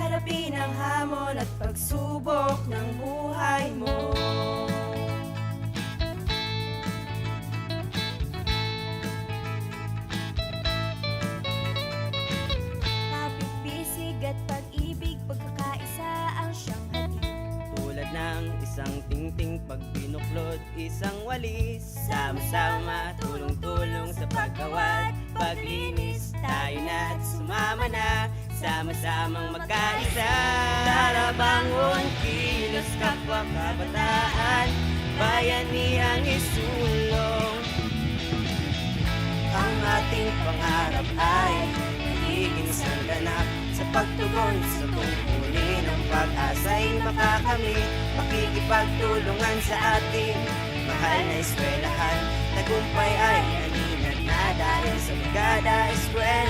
harapin ang hamon at pagsubok ng buhay mo. Bisig at pag-ibig, pagkakaisa ang siyang hatid. Tulad ng isang tingting pag binuklod, isang walis. Sama-sama, tulong-tulong sa pagkawat, paglinis. Tayo na't sumama na, sama-samang magkaisa. Tara bangon, kilos kapwa kabataan, bayanihang isulong. Ang ating pangarap ay magiging sanganap sa pagtugon sa tungkulin ng pag-asa'y makakamit. Makikipagtulungan sa ating mahal na eskwelahan. Tagumpay ay aninag na dahil sa Brigada Eskwela.